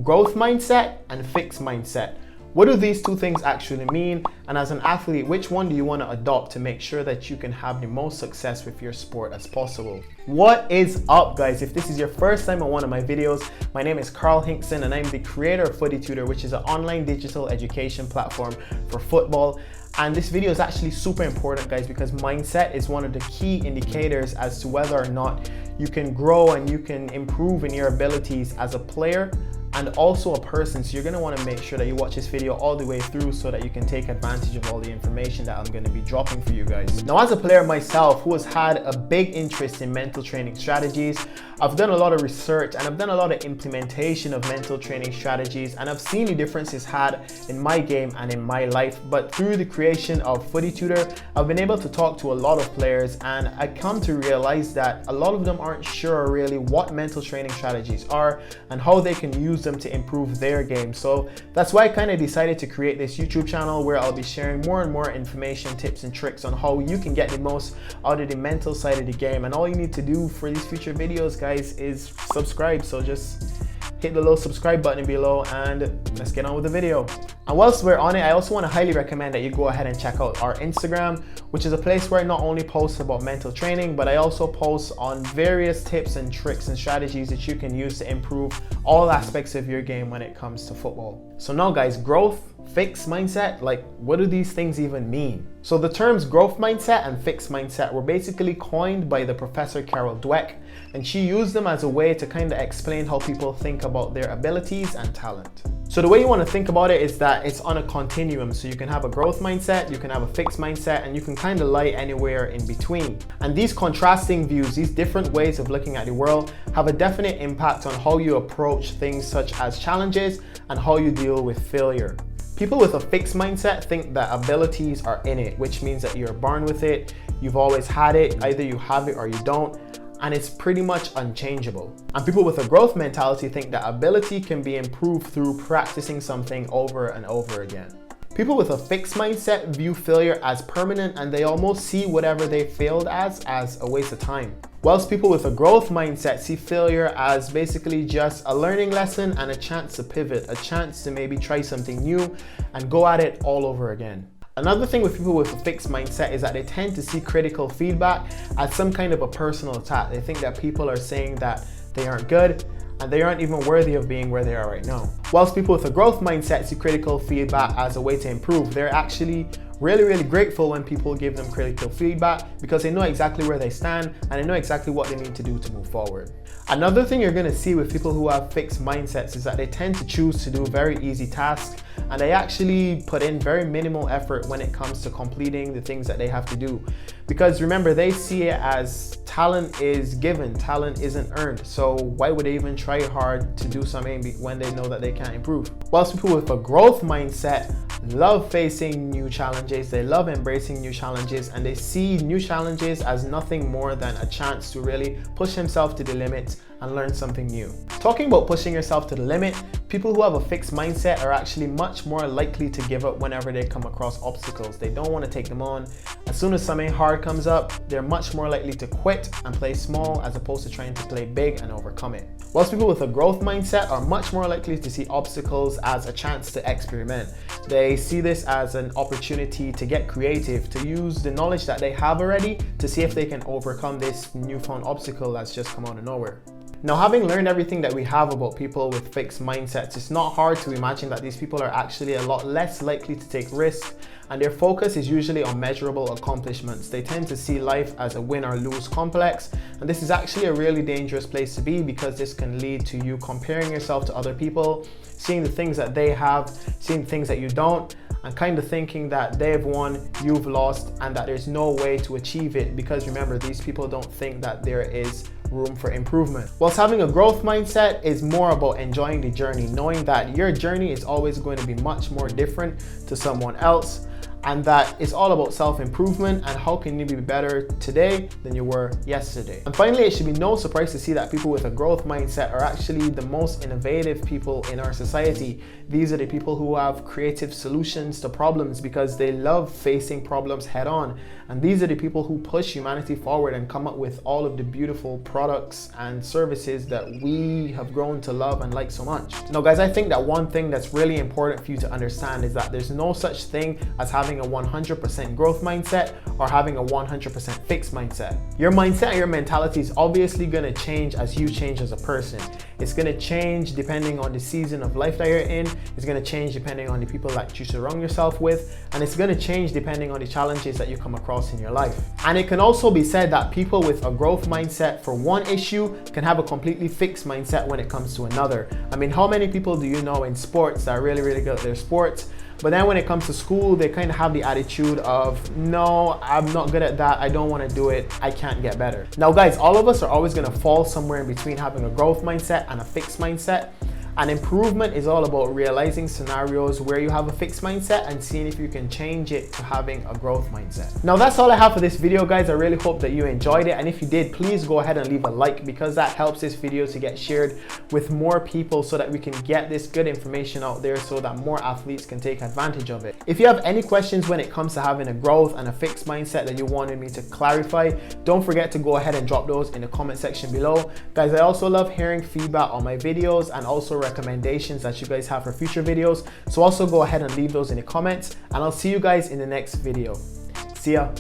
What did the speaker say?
growth mindset and fixed mindset. What do these two things actually mean? And as an athlete, which one do you want to adopt to make sure that you can have the most success with your sport as possible? What is up, guys? If this is your first time on one of my videos, my name is Carl Hinkson and I'm the creator of Footy Tutor, which is an online digital education platform for football. And this video is actually super important, guys, because mindset is one of the key indicators as to whether or not you can grow and you can improve in your abilities as a player and also a person. So you're going to want to make sure that you watch this video all the way through so that you can take advantage of all the information that I'm going to be dropping for you guys. Now, as a player myself who has had a big interest in mental training strategies, I've done a lot of research and I've done a lot of implementation of mental training strategies, and I've seen the differences had in my game and in my life. But through the creation of Footy Tutor, I've been able to talk to a lot of players, and I come to realize that a lot of them aren't sure really what mental training strategies are and how they can use them to improve their game. So that's why I kind of decided to create this YouTube channel where I'll be sharing more and more information, tips and tricks on how you can get the most out of the mental side of the game. And all you need to do for these future videos, guys, is subscribe. So just hit the little subscribe button below and let's get on with the video. And whilst we're on it, I also want to highly recommend that you go ahead and check out our Instagram, which is a place where I not only post about mental training, but I also post on various tips and tricks and strategies that you can use to improve all aspects of your game when it comes to football. So now, guys, growth, fixed mindset, like what do these things even mean? So the terms growth mindset and fixed mindset were basically coined by the Professor Carol Dweck, and she used them as a way to kind of explain how people think about their abilities and talent. So the way you want to think about it is that it's on a continuum. So you can have a growth mindset, you can have a fixed mindset, and you can kind of lie anywhere in between. And these contrasting views, these different ways of looking at the world, have a definite impact on how you approach things such as challenges and how you deal with failure. People with a fixed mindset think that abilities are innate, which means that you're born with it, you've always had it, either you have it or you don't, and it's pretty much unchangeable. And people with a growth mentality think that ability can be improved through practicing something over and over again. People with a fixed mindset view failure as permanent, and they almost see whatever they failed as a waste of time. Whilst people with a growth mindset see failure as basically just a learning lesson and a chance to pivot, a chance to maybe try something new and go at it all over again. Another thing with people with a fixed mindset is that they tend to see critical feedback as some kind of a personal attack. They think that people are saying that they aren't good and they aren't even worthy of being where they are right now. Whilst people with a growth mindset see critical feedback as a way to improve, they're actually really grateful when people give them critical feedback because they know exactly where they stand and they know exactly what they need to do to move forward. Another thing you're going to see with people who have fixed mindsets is that they tend to choose to do very easy tasks, and they actually put in very minimal effort when it comes to completing the things that they have to do. Because remember, they see it as talent is given, talent isn't earned. So why would they even try hard to do something when they know that they can't improve? Whilst people with a growth mindset love facing new challenges, they love embracing new challenges, and they see new challenges as nothing more than a chance to really push themselves to the limits and learn something new. Talking about pushing yourself to the limit, people who have a fixed mindset are actually much more likely to give up whenever they come across obstacles. They don't want to take them on. As soon as something hard comes up, they're much more likely to quit and play small as opposed to trying to play big and overcome it. Whilst people with a growth mindset are much more likely to see obstacles as a chance to experiment. They see this as an opportunity to get creative, to use the knowledge that they have already to see if they can overcome this newfound obstacle that's just come out of nowhere. Now, having learned everything that we have about people with fixed mindsets, it's not hard to imagine that these people are actually a lot less likely to take risks, and their focus is usually on measurable accomplishments. They tend to see life as a win or lose complex, and this is actually a really dangerous place to be because this can lead to you comparing yourself to other people, seeing the things that they have, seeing things that you don't, and kind of thinking that they've won, you've lost, and that there's no way to achieve it, because remember, these people don't think that there is room for improvement. Whilst having a growth mindset is more about enjoying the journey, knowing that your journey is always going to be much more different to someone else, and that it's all about self-improvement and how can you be better today than you were yesterday. And finally, it should be no surprise to see that people with a growth mindset are actually the most innovative people in our society. These are the people who have creative solutions to problems because they love facing problems head on. And these are the people who push humanity forward and come up with all of the beautiful products and services that we have grown to love and like so much. Now guys, I think that one thing that's really important for you to understand is that there's no such thing as having a 100% growth mindset or having a 100% fixed mindset. Your mindset and your mentality is obviously going to change as you change as a person. It's going to change depending on the season of life that you're in. It's going to change depending on the people that you surround yourself with. And it's going to change depending on the challenges that you come across in your life. And it can also be said that people with a growth mindset for one issue can have a completely fixed mindset when it comes to another. I mean, how many people do you know in sports that are really, really good at their sports? But then when it comes to school, they kind of have the attitude of, no, I'm not good at that. I don't want to do it. I can't get better. Now guys, all of us are always going to fall somewhere in between having a growth mindset and a fixed mindset. And improvement is all about realizing scenarios where you have a fixed mindset and seeing if you can change it to having a growth mindset. Now that's all I have for this video, guys. I really hope that you enjoyed it. And if you did, please go ahead and leave a like because that helps this video to get shared with more people so that we can get this good information out there so that more athletes can take advantage of it. If you have any questions when it comes to having a growth and a fixed mindset that you wanted me to clarify, don't forget to go ahead and drop those in the comment section below. Guys, I also love hearing feedback on my videos and also recommendations that you guys have for future videos. So also go ahead and leave those in the comments and I'll see you guys in the next video. See ya.